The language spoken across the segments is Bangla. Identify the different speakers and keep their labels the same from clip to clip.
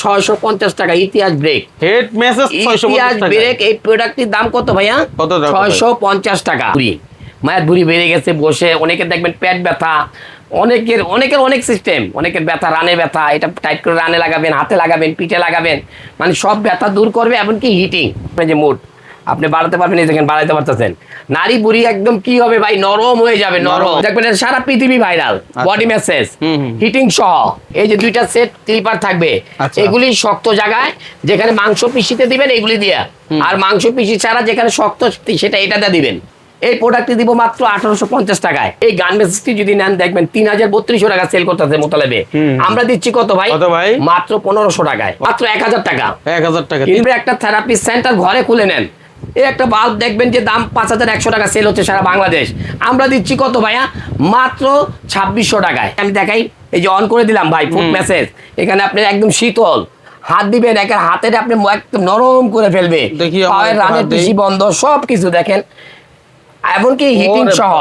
Speaker 1: 650 টাকা। ইতিহাস ব্রেক,
Speaker 2: হেড মেসেজ 650
Speaker 1: ইতিহাস
Speaker 2: টাকা।
Speaker 1: ব্রেক। এই প্রোডাক্টটির দাম কত ভাইয়া?
Speaker 2: কত টাকা?
Speaker 1: 650 টাকা। মায়ের ভুঁড়ি বেড়ে গেছে, বসে অনেকের দেখবেন পেট ব্যথা, অনেকের অনেক সিস্টেম, অনেকের ব্যথা, রানে ব্যথা, এটা টাইট করে রানে লাগাবেন, হাতে লাগাবেন, পিঠে লাগাবেন, মানে সব ব্যথা দূর করবে। এমনকি হিটিং, যে মুড আপনি বাড়াতে পারবেন, এই দেখেন বাড়াইতে পারতেছেন। নারী বুড়ি একদম কি হবে ভাই, নরম হয়ে যাবে, নরম দেখবেন। সারা পৃথিবী ভাইরাল বডি ম্যাসেজ, হিটিং সহ। এই যে দুইটা সেট ক্লিপার থাকবে, এগুলি শক্ত জায়গায় যেখানে মাংস পিষিতে দিবেন এগুলি দিয়া, আর মাংস পিষি ছাড়া যেখানে শক্ত সেটা এটাতে দিবেন। এই প্রোডাক্টটি দিব মাত্র 1850 টাকায়। এই গান মেসেজটি যদি নেন দেখবেন 3300 টাকা সেল করতেছে মোতালেবে। আমরা দিচ্ছি কত ভাই? মাত্র 1500 টাকায়, মাত্র 1000 টাকা।
Speaker 2: 1000 টাকা।
Speaker 1: কিন্তু একটা থেরাপি সেন্টার ঘরে খুলে নেন, এই একটা বাল্ব দেখবেন যে দাম 5100 টাকা সেল হচ্ছে সারা বাংলাদেশ। আমরা দিচ্ছি কত ভাইয়া? মাত্র 2600 টাকায়। আমি দেখাই, এই যে অন করে দিলাম ভাই, ফুড মেসেজ। এখানে আপনি একদম শীতল হাত দিবেন, একের হাতের আপনি একদম নরম করে ফেলবে, পায়ের রানের পেশি বন্ধ, সবকিছু দেখেন, এমনকি হিটিং সহ।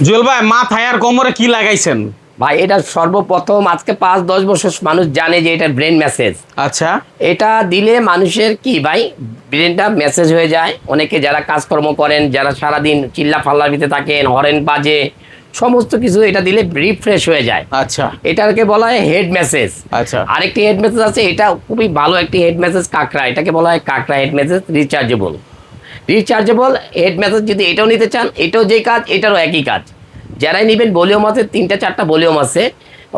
Speaker 2: জুয়েল ভাই, মাথায় আর কোমরে কি লাগাইছেন
Speaker 1: ভাই? এটা সর্বপ্রথম আজকে 5-10 বছর মানুষ জানে যে এটা ব্রেন মেসেজ।
Speaker 2: আচ্ছা,
Speaker 1: এটা দিলে মানুষের কি ভাই, ব্রেনটা মেসেজ হয়ে যায়। অনেকে যারা কাজকর্ম করেন, যারা সারাদিন চিল্লা ফাল্লার ভিতরে থাকেন, হরেন বাজে, সমস্ত কিছু এটা দিলে রিফ্রেশ হয়ে যায়।
Speaker 2: আচ্ছা,
Speaker 1: এটাকে বলা হয় হেড মেসেজ।
Speaker 2: আচ্ছা,
Speaker 1: আরেকটি হেড মেসেজ আছে, এটা খুবই ভালো একটি হেড মেসেজ, কাকড়া। এটাকে বলা হয় কাকড়া head message, rechargeable head message. যদি এটাও নিতে চান, এটাও যে কাজ, এটারও একই কাজ। যারাই নেবেন, ভলিউম আছে 3-4টা ভলিউম আছে,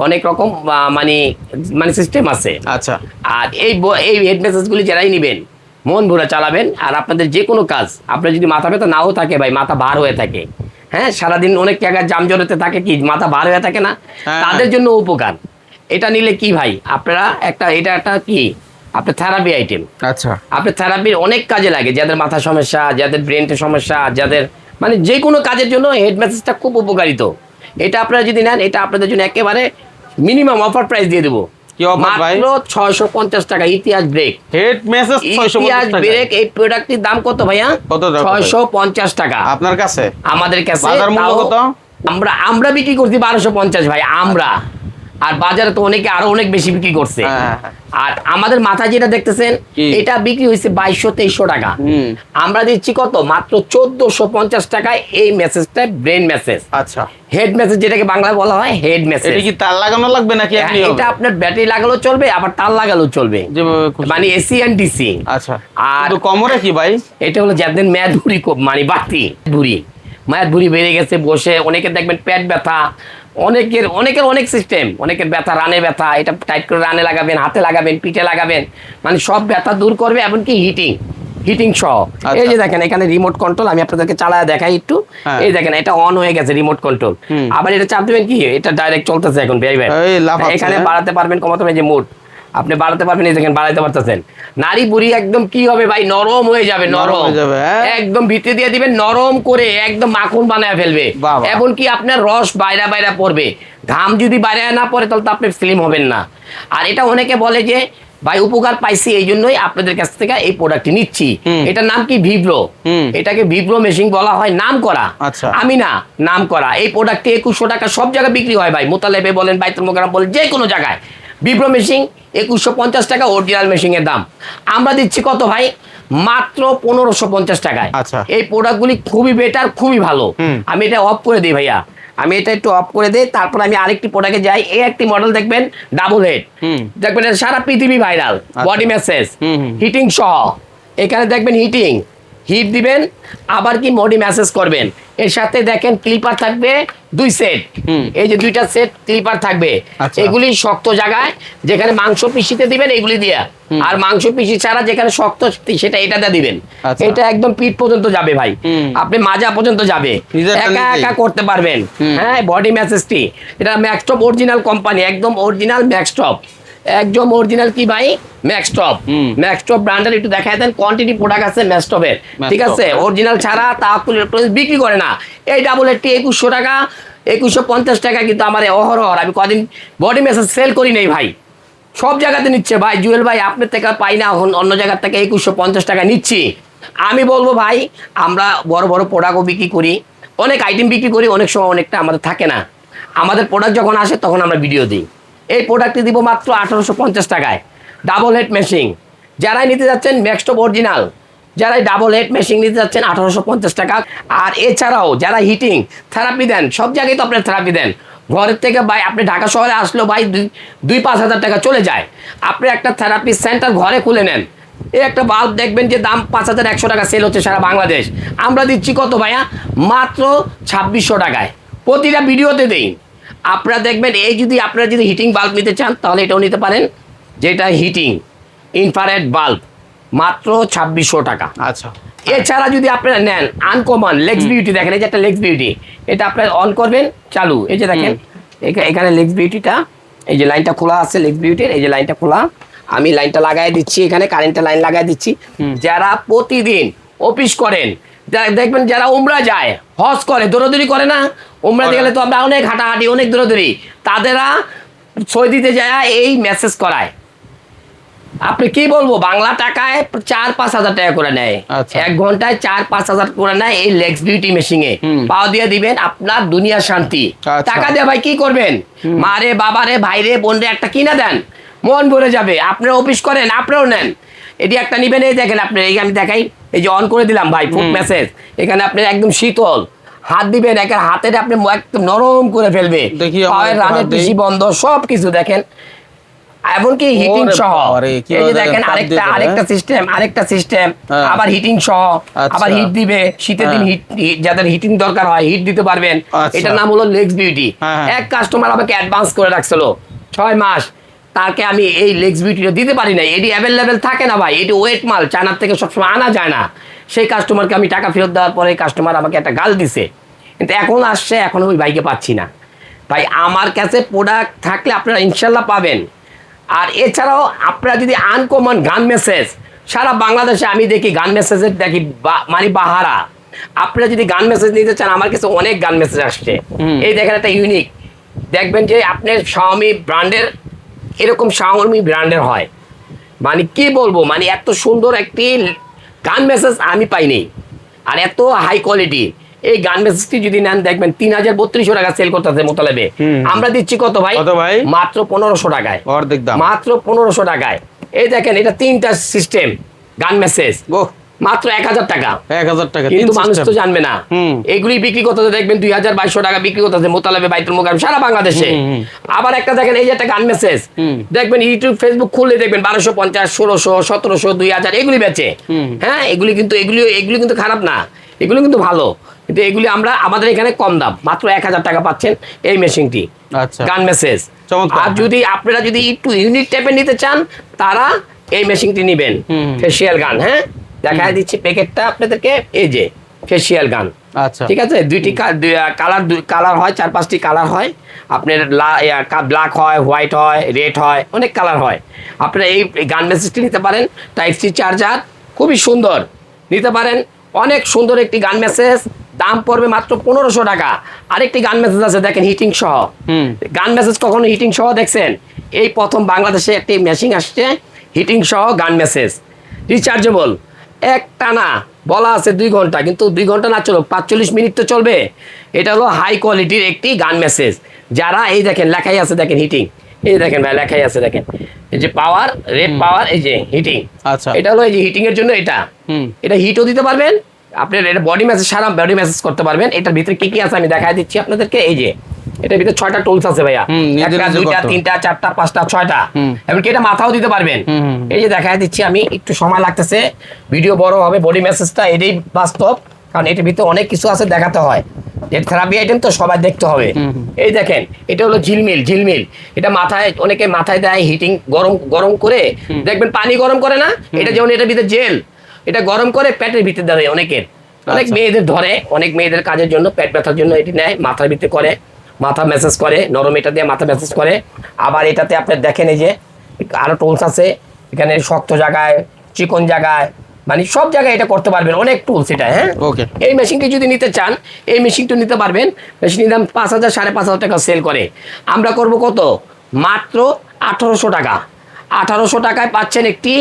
Speaker 1: অনেক রকম মানে সিস্টেম আছে।
Speaker 2: আচ্ছা,
Speaker 1: আর এই হেড মেসেজগুলি যারাই নেবেন মন ভরে চালাবেন। আর আপনাদের যে কোনো কাজ, আপনার যদি মাথা ব্যথা নাও থাকে ভাই, মাথা ভার হয়ে থাকে, হ্যাঁ, সারাদিন অনেক জায়গায় জাম জড়াতে থাকে, কি মাথা ভার হয়ে থাকে না, তাদের জন্য উপকার। এটা নিলে কি ভাই, আপনারা এটা একটা কি আপনার থেরাপি আইটেম।
Speaker 2: আচ্ছা,
Speaker 1: আপনার থেরাপির অনেক কাজে লাগে, যাদের মাথা সমস্যা, যাদের ব্রেনের সমস্যা, যাদের মানে যে কোনো কাজের জন্য হেড মেসেজটা খুব উপকারিত। এটা আপনারা যদি নেন, এটা আপনাদের জন্য একেবারে মিনিমাম অফার প্রাইস দিয়ে দেবো, মাত্র 650 টাকা। ইতিহাস ব্রেক,
Speaker 2: হেড মেসেজ 650 টাকা।
Speaker 1: ব্রেক। এই প্রোডাক্টটির দাম কত ভাইয়া? 650 টাকা।
Speaker 2: আপনার কাছে?
Speaker 1: আমাদের কাছে
Speaker 2: বাজার মূল্য কত?
Speaker 1: আমরা বিক্রি করছি 1250 ভাই, আমরা। আর বাজারে তো অনেকে আরো অনেক বেশি বিক্রি করছে। আর আমাদের মাথায় যেটা দেখতেছেন, এটা বিক্রি হয়েছে 2200-2300 টাকা। আমরা দিচ্ছি কত? মাত্র 1450 টাকায় এই মেসেজটা, ব্রেন মেসেজ।
Speaker 2: আচ্ছা,
Speaker 1: হেড মেসেজ, যেটাকে বাংলায় বলা হয় হেড মেসেজ।
Speaker 2: এটা কি তার লাগানো লাগবে নাকি আপনি?
Speaker 1: এটা আপনার ব্যাটারি লাগালেও চলবে, আবার তার লাগালেও চলবে, মানে এসি এন্ড ডিসি।
Speaker 2: আচ্ছা,
Speaker 1: আর
Speaker 2: কোমরে কি ভাই?
Speaker 1: এটা হলো যাদের ম্যাদ ভুঁড়ি, মানে বাড়তি ভুঁড়ি, মায়ের ভুঁড়ি বেড়ে গেছে, বসে অনেকের দেখবেন পেট ব্যথা, অনেকের অনেক সিস্টেম, অনেকের ব্যথা, রানে ব্যথা, এটা টাইট করে রানে লাগাবেন, হাতে লাগাবেন, পিঠে লাগাবেন, মানে সব ব্যথা দূর করবে। এমনকি হিটিং সহ। এই যে দেখেন এখানে রিমোট কন্ট্রোল, আমি আপনাদেরকে চালায় দেখাই একটু। এই দেখেন এটা অন হয়ে গেছে রিমোট কন্ট্রোল। আবার এটা চাপ দিবেন, কি এটা ডাইরেক্ট চলতেছে এখন। এখানে বাড়াতে পারবেন, কমাতে পারবেন, যে মুড আপনি বাড়াতে পারবেন, এই দেখেন বাড়াইতে পারতেছেন। নারী বুড়ি একদম কি হবে ভাই, নরম হয়ে যাবে, নরম একদম ভিতরে দিয়ে দিবেন, নরম করে একদম মাখন বানায় ফেলবে। এমনকি আপনার রস বাইরা পড়বে, ঘাম যদি বাইরে না পড়ে তাহলে তো আপনি স্লিম হবেন না। আর এটা অনেকে বলে যে ভাই উপকার পাইছি, এই জন্যই আপনাদের কাছ থেকে এই প্রোডাক্টটি নিচ্ছি। এটার নাম কি? ভিব্রো। এটাকে ভিব্রো মেশিন বলা হয়, নাম করা। আমি না, নাম করা। এই প্রোডাক্টটি 2100 টাকা সব জায়গায় বিক্রি হয় ভাই, মোতালেবে বলেন, বাইতুল মোকাররম বলেন, যে কোনো জায়গায়। ভিব্রো মেশিন 2150 টাকা অরিজিনাল মেশিনের দাম। আমরা দিচ্ছি কত ভাই? মাত্র 1550 টাকায়। এই প্রোডাক্টগুলি খুবই বেটার, খুবই ভালো। আমি এটা অফ করে দিই ভাইয়া, আমি এটা একটু অফ করে দিই, তারপর আমি আরেকটি প্রোডাক্টে যাই। এই একটি মডেল দেখবেন, ডাবল হেড, দেখবেন সারা পৃথিবী ভাইরাল বডি মেসেজ, হিটিং সহ। এখানে দেখবেন হিট দিবেন, আবার কি বডি মেসেজ করবেন। এর সাথে দেখেন ক্লিপার থাকবে 2 সেট, এই যে 2টা সেট ক্লিপার থাকবে। এগুলি শক্ত জায়গায় যেখানে মাংস পিষিতে দিবেন এগুলি দিয়া, আর মাংস পিষি ছাড়া যেখানে শক্ত সেটা এটাতে দিবেন। এটা একদম পিঠ পর্যন্ত যাবে ভাই, আপনি মাজা পর্যন্ত যাবে, একা করতে পারবেন। হ্যাঁ, বডি মেসেজটি এটা ম্যাক্সটপ অরিজিনাল কোম্পানি, একদম অরিজিনাল ম্যাক্সটপ, একদম অরিজিনাল কি ভাই, ম্যাক্সটপ ব্র্যান্ডের। একটু দেখায় দেন, কোয়ান্টিটি প্রোডাক্ট আছে ম্যাক্সটপের, ঠিক আছে? অরিজিনাল ছাড়া তাওয়াক্কুল ইলেকট্রনিক্স বিক্রি করে না। এই ডাবল হেডটি 2100 টাকা, 2150 টাকা। কিন্তু আমার অহরহ আমি কদিন বডি মেসেজ সেল করি নেই ভাই, সব জায়গাতে নিচ্ছে ভাই। জুয়েল ভাই আপনার থেকে পাই না, অন্য জায়গার থেকে 2150 টাকা নিচ্ছি। আমি বলবো ভাই, আমরা বড় বড় প্রোডাক্টও বিক্রি করি, অনেক আইটেম বিক্রি করি, অনেক সময় অনেকটা আমাদের থাকে না। আমাদের প্রোডাক্ট যখন আসে তখন আমরা ভিডিও দিই। এই প্রোডাক্টটি দিব মাত্র 1850 টাকায়। ডাবল হেড মেশিন যারাই নিতে যাচ্ছেন ম্যাক্সটপ অরিজিনাল, যারা ডাবল হেড মেশিন নিতে যাচ্ছেন 1850 টাকা। আর এছাড়াও যারা হিটিং থেরাপি দেন, সব জায়গায় তো আপনার থেরাপি দেন, ঘরের থেকে ভাই আপনি ঢাকা শহরে আসলেও ভাই 2-5 হাজার টাকা চলে যায়। আপনি একটা থেরাপি সেন্টার ঘরে খুলে নেন, এই একটা বাল্ব দেখবেন যে দাম 5100 টাকা সেল হচ্ছে সারা বাংলাদেশ। আমরা দিচ্ছি কত ভাইয়া? মাত্র 2600 টাকায়, প্রতিটা ভিডিওতে দেই। আপনারা দেখবেন এই যদি আপনারা যদি হিটিং বাল্ব নিতে চান তাহলে এটাও নিতে পারেন, যেটা হিটিং ইনফ্রারেড বাল্ব, মাত্র 2600 টাকা।
Speaker 2: আচ্ছা,
Speaker 1: এছাড়া যদি আপনারা নেন আনকমন লেক্স বিউটি, দেখেন এই যে একটা লেক্স বিউটি, এটা আপনারা অন করবেন চালু, এই যে দেখেন এখানে লেক্স বিউটিটা, এই যে লাইনটা খোলা আছে লেক্স বিউটির, এই যে লাইনটা খোলা, আমি লাইনটা লাগাই দিচ্ছি, এখানে কারেন্টের লাইন লাগাই দিচ্ছি। যারা প্রতিদিন অফিস করেন, দেখবেন যারা উমরা যায়, হজ করে, দৌড়াদৌড়ি করে না, উমরাতে গেলে তো আমরা অনেক হাঁটাহাঁটি, অনেক দৌড়াদৌড়ি, তাদেরা সৌদিতে যায় এই মেসেজ করায়। আপনি কি বলবো, বাংলা টাকায় 4-5 হাজার টাকা করে নেয়,
Speaker 2: আচ্ছা।
Speaker 1: 1 ঘন্টায় 4-5 হাজার করে নেয় এই লেক্স বিউটি মেশিনে। পাও দিয়ে দিবেন, আপনার দুনিয়া শান্তি।
Speaker 2: আচ্ছা।
Speaker 1: টাকা দিয়ে ভাই কি করবেন? মারে বাবারে ভাইরে বোনরে একটা কিনা দেন, মন ভরে যাবে। আপনারা অফিস করেন, আপনারাও নেন, এটি একটা নিবেন। এই দেখেন আপনি, এই আমি দেখাই, এই যে অন করে দিলাম ভাই ফুড মেসেজ, এখানে আপনি একদম শীতল, হাত দিবেন, একের হাতের আপনি একদম নরম করে ফেলবে,
Speaker 2: দেখি আমার
Speaker 1: পায়ের
Speaker 2: একটু
Speaker 1: রানের
Speaker 2: হাত দিই।
Speaker 1: পেশি বন্ধ, সব কিছু দেখেন, এমনকি হিটিং
Speaker 2: ওরে
Speaker 1: সহ।
Speaker 2: বাবারে, কি
Speaker 1: এই যে
Speaker 2: বলে,
Speaker 1: দেখেন
Speaker 2: তাপ দিয়ে
Speaker 1: আরেকটা সিস্টেম,
Speaker 2: হ্যাঁ।
Speaker 1: আবার হিটিং সহ,
Speaker 2: আচ্ছা।
Speaker 1: আবার হিট দিবে, শীতের দিন
Speaker 2: হ্যাঁ।
Speaker 1: হিট, যাদের হিটিং দরকার হয় হিট দিতে পারবেন।
Speaker 2: আচ্ছা।
Speaker 1: এটার নাম হলো লেক্স বিউটি।
Speaker 2: হ্যাঁ, হ্যাঁ।
Speaker 1: এক কাস্টমার আমাকে অ্যাডভান্স করে রাখছিল 6 মাস, তাকে আমি এই লেক্স বিউটিটা দিতে পারি না, এটি অ্যাভেলেবেল থাকে না ভাই, এটি ওয়েট মাল, চায়নার থেকে সবসময় আনা যায় না। সেই কাস্টমারকে আমি টাকা ফেরত দেওয়ার পরে কাস্টমার আমাকে একটা গাল দিছে, কিন্তু এখন আসছে, এখন ওই ভাইকে পাচ্ছি না। ভাই আমার কাছে প্রোডাক্ট থাকলে আপনারা ইনশাল্লাহ পাবেন। আর এছাড়াও আপনারা যদি আনকমন গান মেসেজ, সারা বাংলাদেশে আমি দেখি গান মেসেজের দেখি মানে বাহারা। আপনারা যদি গান মেসেজ নিতে চান, আমার কাছে অনেক গান মেসেজ আসছে। এই দেখেন একটা ইউনিক, দেখবেন যে আপনার শাওমি ব্র্যান্ডের, এরকম শাওমি ব্র্যান্ডের হয়, মানে কি বলবো, মানে এত সুন্দর একটি গান মেসেজ আমি পাইনি, আর এত হাই কোয়ালিটি। এই গান মেসেজটি যদি নেন দেখবেন 3200 টাকা সেল করতেছে মোতালেবে। আমরা দিচ্ছি কত ভাই?
Speaker 2: কত ভাই?
Speaker 1: মাত্র 1500 টাকায়,
Speaker 2: অর্ধেক দাম,
Speaker 1: মাত্র 1500 টাকায়। এই দেখেন এটা 3টা সিস্টেম গান মেসেজ, মাত্র 1000 টাকা।
Speaker 2: 1000 টাকা,
Speaker 1: কিন্তু
Speaker 2: তিন
Speaker 1: মানুষ তো
Speaker 2: system।
Speaker 1: জানবে না, এগুলি বিক্রি করতেছে দেখবেন 2200 টাকা বিক্রি করতেছে মোতালেবে বাইতুল মোকাররম সারা বাংলাদেশে। আবার একটা দেখেন এই যে একটা গান মেসেজ, দেখবেন ইউটিউব ফেসবুক খুললে দেখবেন 1250, 1600, 1700, 2000 এগুলি বেচে। হ্যাঁ, এগুলি কিন্তু খারাপ না, এগুলি কিন্তু ভালো, কিন্তু এগুলি আমরা আমাদের এখানে কম দাম, মাত্র 1000 টাকা পাচ্ছেন এই মেশিনটি,
Speaker 2: আচ্ছা,
Speaker 1: গান মেসেজ।
Speaker 2: চমৎকার।
Speaker 1: আর যদি আপনারা যদি একটু ইউনিক টাইপের নিতে চান, তারা এই মেশিনটি নেবেন, ফেসিয়াল গান। হ্যাঁ, দেখায় দিচ্ছি প্যাকেটটা আপনাদেরকে, এই যে ফেসিয়াল গান।
Speaker 2: আচ্ছা,
Speaker 1: ঠিক আছে, দুইটি কালার হয়, 4-5টি কালার হয় আপনার, ব্ল্যাক হয়, হোয়াইট হয়, রেড হয়, অনেক কালার হয়। আপনারা এই গান মেসেজটি নিতে পারেন, টাইপ-সি চার্জার, খুবই সুন্দর, নিতে পারেন। অনেক সুন্দর একটি গান মেসেজ, দাম পড়বে মাত্র 1500 টাকা। আরেকটি গান মেসেজ আছে দেখেন হিটিং সহ, গান মেসেজ কখনো হিটিং সহ দেখছেন? এই প্রথম বাংলাদেশে একটি মেশিন আসছে হিটিং সহ গান মেসেজ, রিচার্জেবল, এক টানা বলা আছে 2 ঘন্টা, কিন্তু 2 ঘন্টা না চলো 45 মিনিট তো চলবে। এটা হলো হাই কোয়ালিটির একটি গান মেসেজ। যারা এই দেখেন লেখাই আছে দেখেন হিটিং, এই দেখেন ভাই লেখাই আছে দেখেন, এই যে পাওয়ার, রেড পাওয়ার, এই যে হিটিং।
Speaker 2: আচ্ছা,
Speaker 1: এটা হলো এই যে হিটিং এর জন্য, এটা হিটও দিতে পারবেন আপনার, এটা বডি মেসেজ, সারা বডি মেসেজ করতে পারবেন। এটার ভিতরে কি কি আছে আমি দেখাই দিচ্ছি আপনাদেরকে। এই যে এটার ভিতরে 6টা টুলস আছে ভাইয়া,
Speaker 2: নিজে
Speaker 1: 1টা,
Speaker 2: নিজে
Speaker 1: 2টা,
Speaker 2: করতে।
Speaker 1: 3টা, 4টা, 5টা, 6টা, এমনকি এটা মাথাও দিতে পারবেন। এই যে দেখাই দিচ্ছি আমি, একটু সময় লাগতেছে, ভিডিও বড় হবে, বডি মেসেজটা এটাই বাস্তব, কারণ এটার ভিতরে অনেক কিছু আছে, দেখাতে হয়, এটা থেরাপি আইটেম তো সবাই দেখতে হবে। এই দেখেন এটা হলো ঝিলমিল, এটা মাথায়, অনেকে মাথায় দেয় হিটিং, গরম করে, দেখবেন পানি গরম করে না, এটা যেমন এটার ভিতরে জেল, এটা গরম করে পেটের ভিতরে দেয় অনেকের, অনেক মেয়েদের ধরে, অনেক মেয়েদের কাজের জন্য, পেট ব্যথার জন্য এটি নেয়, মাথার ভিতরে করে, মাথা মেসেজ করে, নরম এটা দিয়ে মাথা মেসেজ করে। আবার এটাতে আপনার দেখেন এই যে আরো টুলস আছে, এখানে শক্ত জায়গায়, চিকন জায়গায়, মানে সব জায়গায় এটা করতে পারবেন, অনেক টুলস এটা। হ্যাঁ,
Speaker 2: ওকে।
Speaker 1: এই মেশিনটি যদি নিতে চান, এই মেশিনটা নিতে পারবেন। মেশিনের দাম 5000, 5500 টাকা সেল করে, আমরা করব কত? মাত্র 1800 টাকা। 1800 টাকায় পাচ্ছেন একটি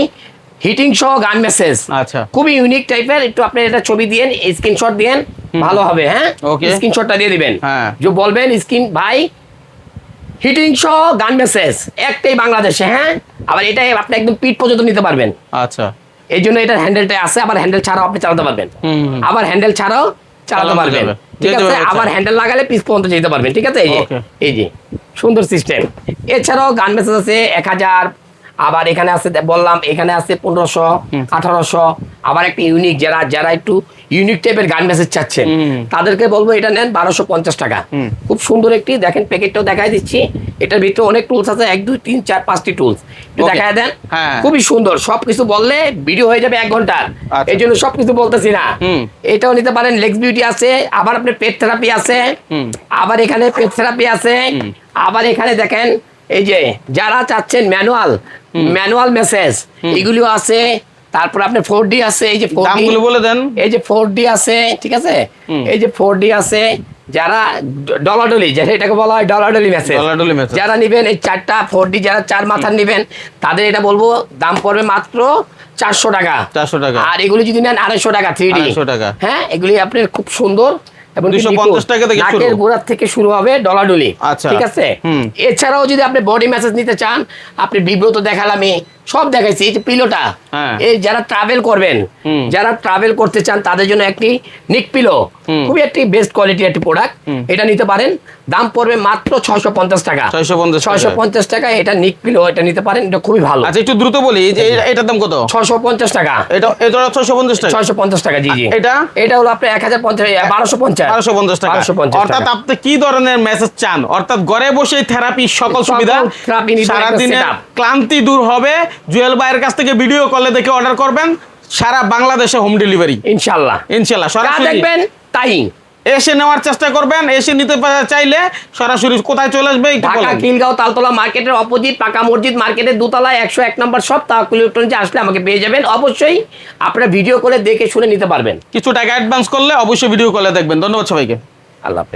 Speaker 1: হিটিং সহ গান মেসেজ।
Speaker 2: আচ্ছা,
Speaker 1: খুবই ইউনিক টাইপের, একটু আপনি এটা ছবি দিয়েন, স্ক্রিনশট দিয়েন, ভালো হবে। হ্যাঁ,
Speaker 2: ওকে,
Speaker 1: স্ক্রিনশটটা দিয়ে দিবেন,
Speaker 2: হ্যাঁ,
Speaker 1: যে বলবেন স্ক্রিন ভাই হিটিং সহ গান মেসেজ একটাই বাংলাদেশে, হ্যাঁ। আবার এটাই আপনি একদম পিঠ পর্যন্ত নিতে পারবেন।
Speaker 2: আচ্ছা,
Speaker 1: এই জন্য এটার হ্যান্ডেলটা আছে, আবার হ্যান্ডেল ছাড়াও আপনি চালাতে পারবেন, আবার হ্যান্ডেল ছাড়াও চালাতে
Speaker 2: চালানো
Speaker 1: পারবেন,
Speaker 2: যাবে।
Speaker 1: ঠিক
Speaker 2: যেতে
Speaker 1: আছে।
Speaker 2: পারবে,
Speaker 1: আবার হ্যান্ডেল লাগালে পিছ পর্যন্ত যেতে পারবেন, ঠিক আছে।
Speaker 2: Okay.
Speaker 1: এই যে সুন্দর সিস্টেম। এছাড়াও গান মেসেজ আছে 1000, আবার এখানে আছে বললাম, এখানে আছে 1500, 1800। আবার একটা ইউনিক, যারা একটু ইউনিক টাইপের গান মেসেজ চাচ্ছেন তাদেরকে বলবো এটা নেন 1250 টাকা। খুব সুন্দর একটি, দেখেন প্যাকেটটাও দেখাই দিচ্ছি। এটার ভিতরে অনেক টুলস আছে, 1 2 3 4 5টি টুলস একটু
Speaker 2: Okay.
Speaker 1: দেখায় দেন।
Speaker 2: হ্যাঁ।
Speaker 1: খুবই সুন্দর, সবকিছু বললে ভিডিও হয়ে যাবে 1 ঘন্টার,
Speaker 2: আচ্ছা।
Speaker 1: এই জন্য সবকিছু বলতেছি না। এটাও নিতে পারেন, লেক্স বিউটি আছে, আবার আপনি পেট থেরাপি আছে, আবার এখানে পেট থেরাপি আছে, আবার এখানে দেখেন এই যে যারা চাচ্ছেন ম্যানুয়াল মেসেজ এগুলিও আছে। তারপর আপনার 4D আছে, এই যে 4D,
Speaker 2: দামগুলো বলে দেন।
Speaker 1: এই যে 4D আছে, ঠিক আছে। এই যে 4D আছে, যারা ডলাডলি, যেটা এটাকে বলা হয় ডলাডলি মেসেজ,
Speaker 2: ডলাডলি message।
Speaker 1: যারা নিবেন এই 4টা 4D, যারা 4 মাথার নিবেন তাদের এটা বলবো দাম পড়বে মাত্র 400 টাকা।
Speaker 2: 400 টাকা।
Speaker 1: আর এগুলি যদি নেন 250 টাকা 3D,
Speaker 2: 250 টাকা।
Speaker 1: হ্যাঁ। এগুলি আপনার খুব সুন্দর এবং
Speaker 2: 250 টাকা থেকে শুরু।
Speaker 1: নাকের গোড়ার থেকে শুরু হবে ডলাডলি,
Speaker 2: আচ্ছা।
Speaker 1: ঠিক আছে। এছাড়াও যদি আপনি বডি মেসেজ নিতে চান, আপনি বিব্রত দেখালামই, সব দেখাইছি। এই যে পিলোটা,
Speaker 2: হ্যাঁ।
Speaker 1: এই যারা ট্রাভেল করবেন, যারা ট্রাভেল করতে চান তাদের জন্য একটি নিক পিলো, খুবই একটি বেস্ট কোয়ালিটির একটি প্রোডাক্ট, এটা নিতে পারেন। দাম পড়বে মাত্র 650 টাকা।
Speaker 2: 650
Speaker 1: টাকা এটা নিক পিলো, এটা নিতে পারেন, এটা খুবই ভালো।
Speaker 2: আচ্ছা, একটু দ্রুত বলি, এই যে এটার দাম কত?
Speaker 1: 650 টাকা।
Speaker 2: এটা 650 টাকা।
Speaker 1: 650 টাকা, জি জি।
Speaker 2: এটা
Speaker 1: হলো আপনার 1050, 1250,
Speaker 2: 1250 টাকা।
Speaker 1: 1250
Speaker 2: অর্থাৎ
Speaker 1: টাকা।
Speaker 2: আপনি কি ধরনের মেসেজ চান? অর্থাৎ ঘরে বসে থেরাপি সকল
Speaker 1: সকল
Speaker 2: সুবিধা,
Speaker 1: therapy নিতে একটা
Speaker 2: সারাদিনের
Speaker 1: setup।
Speaker 2: ক্লান্তি দূর হবে। জুয়েল ভাইয়ের কাছ থেকে ভিডিও কলে দেখে অর্ডার করবেন, সারা বাংলাদেশে হোম ডেলিভারি
Speaker 1: ইনশাআল্লাহ।
Speaker 2: ইনশাআল্লাহ।
Speaker 1: যা
Speaker 2: সরাসরি
Speaker 1: দেখবেন তাই
Speaker 2: এসে নেওয়ার চেষ্টা করবেন। এসে নিতে চাইলে সরাসরি কোথায় চলে আসবে একটু
Speaker 1: ঢাকা
Speaker 2: বলেন।
Speaker 1: খিলগাঁও তালতলা মার্কেটের অপোজিট পাকা মসজিদ মার্কেটের দোতলায় 101 নম্বর শপ তাওয়াক্কুল ইলেকট্রনিক্সে আসলে আমাকে পেয়ে যাবেন। অবশ্যই আপনারা ভিডিও করে দেখে শুনে নিতে পারবেন।
Speaker 2: কিছু টাকা অ্যাডভান্স করলে অবশ্যই ভিডিও কলে দেখবেন। ধন্যবাদ সবাইকে।
Speaker 1: আল্লাহ হাফেজ।